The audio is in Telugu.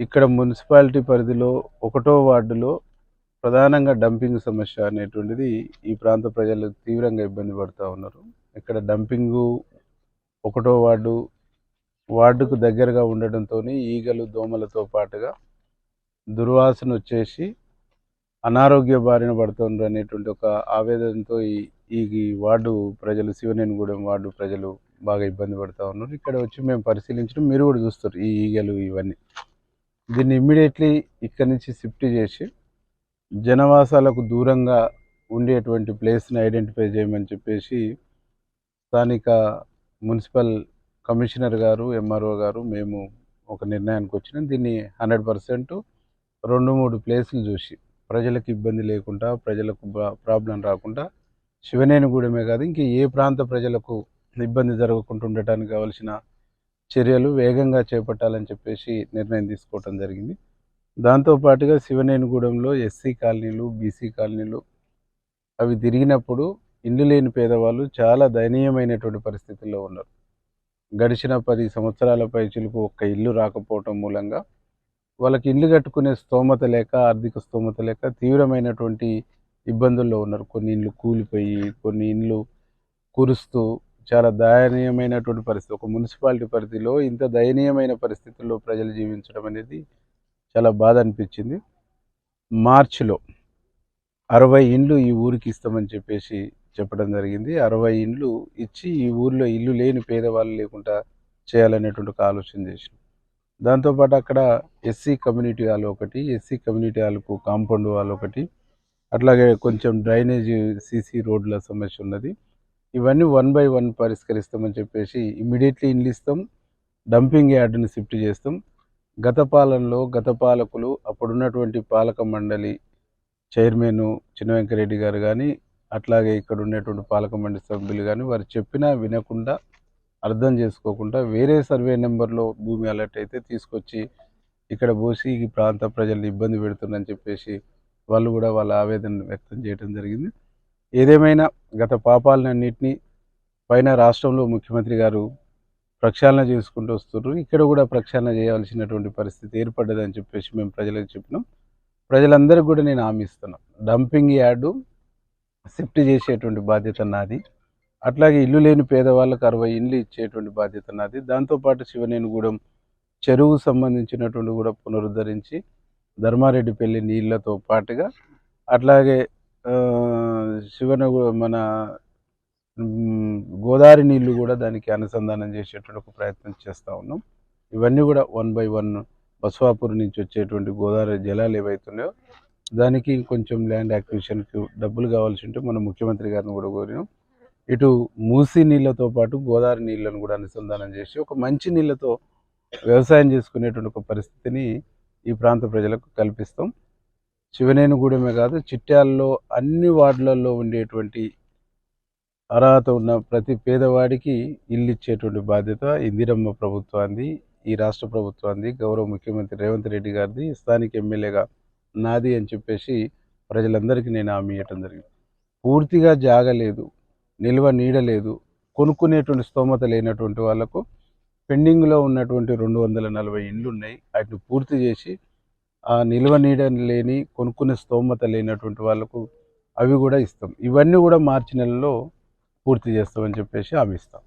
ఇక్కడ మున్సిపాలిటీ పరిధిలో ఒకటో వార్డులో ప్రధానంగా డంపింగ్ సమస్య అనేటువంటిది ఈ ప్రాంత ప్రజలు తీవ్రంగా ఇబ్బంది పడుతూ ఉన్నారు. ఇక్కడ డంపింగు ఒకటో వార్డుకు దగ్గరగా ఉండడంతోని ఈగలు, దోమలతో పాటుగా దుర్వాసన వచ్చేసి అనారోగ్య బారిన పడుతున్నారు అనేటువంటి ఒక ఆవేదనతో ఈ వార్డు ప్రజలు, శివనేనిగూడెం వార్డు ప్రజలు బాగా ఇబ్బంది పడుతూ ఉన్నారు. ఇక్కడ వచ్చి మేము పరిశీలించడం మీరు కూడా చూస్తారు ఈ ఈగలు ఇవన్నీ. దీన్ని ఇమ్మీడియట్లీ ఇక్కడి నుంచి షిఫ్ట్ చేసి జనవాసాలకు దూరంగా ఉండేటువంటి ప్లేస్ని ఐడెంటిఫై చేయమని చెప్పేసి స్థానిక మున్సిపల్ కమిషనర్ గారు, ఎంఆర్ఓ గారు మేము ఒక నిర్ణయానికి వచ్చినాం. దీన్ని 100% 2-3 ప్లేసులు చూసి ప్రజలకు ఇబ్బంది లేకుండా, ప్రజలకు ప్రాబ్లం రాకుండా, శివనేనిగూడెమే కాదు ఇంక ఏ ప్రాంత ప్రజలకు ఇబ్బంది జరగకుండా ఉండటానికి కావాల్సిన చర్యలు వేగంగా చేపట్టాలని చెప్పేసి నిర్ణయం తీసుకోవటం జరిగింది. దాంతోపాటుగా శివనేనిగూడెంలో ఎస్సీ కాలనీలు, బీసీ కాలనీలు అవి తిరిగినప్పుడు ఇల్లు లేని పేదవాళ్ళు చాలా దయనీయమైనటువంటి పరిస్థితుల్లో ఉన్నారు. గడిచిన 10 సంవత్సరాల పైచిలకు ఒక్క ఇల్లు రాకపోవటం మూలంగా వాళ్ళకి ఇల్లు కట్టుకునే స్తోమత లేక, ఆర్థిక స్తోమత లేక తీవ్రమైనటువంటి ఇబ్బందుల్లో ఉన్నారు. కొన్ని ఇండ్లు కూలిపోయి, కొన్ని ఇండ్లు కురుస్తూ చాలా దయనీయమైనటువంటి పరిస్థితి. ఒక మున్సిపాలిటీ పరిధిలో ఇంత దయనీయమైన పరిస్థితుల్లో ప్రజలు జీవించడం అనేది చాలా బాధ అనిపించింది. మార్చిలో 60 ఇండ్లు ఈ ఊరికి ఇస్తామని చెప్పేసి చెప్పడం జరిగింది. 60 ఇండ్లు ఇచ్చి ఈ ఊర్లో ఇల్లు లేని పేదవాళ్ళు లేకుండా చేయాలనేటువంటి ఒక ఆలోచన చేసినాం. దాంతోపాటు అక్కడ ఎస్సీ కమ్యూనిటీ హాల్ ఒకటి, ఎస్సీ కమ్యూనిటీ హాల్కు కాంపౌండ్ వాల్ ఒకటి, అట్లాగే కొంచెం డ్రైనేజీ సీసీ రోడ్ల సమస్య ఉన్నది. ఇవన్నీ 1 by 1 పరిష్కరిస్తామని చెప్పేసి ఇమ్మీడియట్లీ ఇండ్లు ఇస్తాం, డంపింగ్ యార్డుని షిఫ్ట్ చేస్తాం. గత పాలనలో గత పాలకులు అప్పుడున్నటువంటి పాలక మండలి చైర్మన్ చిన్న వెంకరెడ్డి గారు కానీ, అట్లాగే ఇక్కడ ఉన్నటువంటి పాలక మండలి సభ్యులు కానీ వారు చెప్పినా వినకుండా, అర్థం చేసుకోకుండా వేరే సర్వే నెంబర్లో భూమి అలర్ట్ అయితే తీసుకొచ్చి ఇక్కడ పోసి ఈ ప్రాంత ప్రజల్ని ఇబ్బంది పెడుతుందని చెప్పేసి వాళ్ళు కూడా వాళ్ళ ఆవేదన వ్యక్తం చేయడం జరిగింది. ఏదేమైనా గత పాపాలన్నింటినీ పైన రాష్ట్రంలో ముఖ్యమంత్రి గారు ప్రక్షాళన చేసుకుంటూ వస్తున్నారు. ఇక్కడ కూడా ప్రక్షాళన చేయాల్సినటువంటి పరిస్థితి ఏర్పడ్డదని చెప్పేసి మేము ప్రజలకు చెప్పినాం. ప్రజలందరికీ కూడా నేను హామీ ఇస్తున్నాను. డంపింగ్ యార్డు షిఫ్ట్ చేసేటువంటి బాధ్యత నాది. అట్లాగే ఇల్లు లేని పేదవాళ్ళకు 60 ఇండ్లు ఇచ్చేటువంటి బాధ్యత నాది. దాంతోపాటు శివనేనిగూడెం చెరువుకు సంబంధించినటువంటి కూడా పునరుద్ధరించి ధర్మారెడ్డిపల్లి నీళ్లతో పాటుగా అట్లాగే మన గోదావరి నీళ్లు కూడా దానికి అనుసంధానం చేసేటువంటి ఒక ప్రయత్నం చేస్తూ ఉన్నాం. ఇవన్నీ కూడా 1 by 1 బసవాపూర్ నుంచి వచ్చేటువంటి గోదావరి జలాలు ఏవైతున్నాయో దానికి కొంచెం ల్యాండ్ యాక్విజిషన్కి డబ్బులు కావాల్సి ఉంటే మన ముఖ్యమంత్రి గారిని కూడా కోరినాం. ఇటు మూసీ నీళ్లతో పాటు గోదావరి నీళ్లను కూడా అనుసంధానం చేసి ఒక మంచి నీళ్లతో వ్యవసాయం చేసుకునేటువంటి ఒక పరిస్థితిని ఈ ప్రాంత ప్రజలకు కల్పిస్తాం. శివనేనిగూడెమే కాదు చిట్యాలలో అన్ని వార్డులలో ఉండేటువంటి అర్హత ఉన్న ప్రతి పేదవాడికి ఇల్లు ఇచ్చేటువంటి బాధ్యత ఇందిరమ్మ ప్రభుత్వాన్ని, ఈ రాష్ట్ర ప్రభుత్వాన్ని, గౌరవ ముఖ్యమంత్రి రేవంత్ రెడ్డి గారిది, స్థానిక ఎమ్మెల్యేగా నాది అని చెప్పేసి ప్రజలందరికీ నేను హామీ ఇవ్వటం జరిగింది. పూర్తిగా జాగలేదు, నిల్వ నీడలేదు, కొనుక్కునేటువంటి స్తోమత లేనటువంటి వాళ్లకు పెండింగ్లో ఉన్నటువంటి 240 ఇండ్లు ఉన్నాయి. వాటిని పూర్తి చేసి ఆ నిల్వ నీడ లేని, కొనుక్కునే స్తోమత లేనటువంటి వాళ్లకు అవి కూడా ఇస్తాం. ఇవన్నీ కూడా మార్చి నెలలో పూర్తి చేస్తామని చెప్పేసి హామీ ఇస్తాం.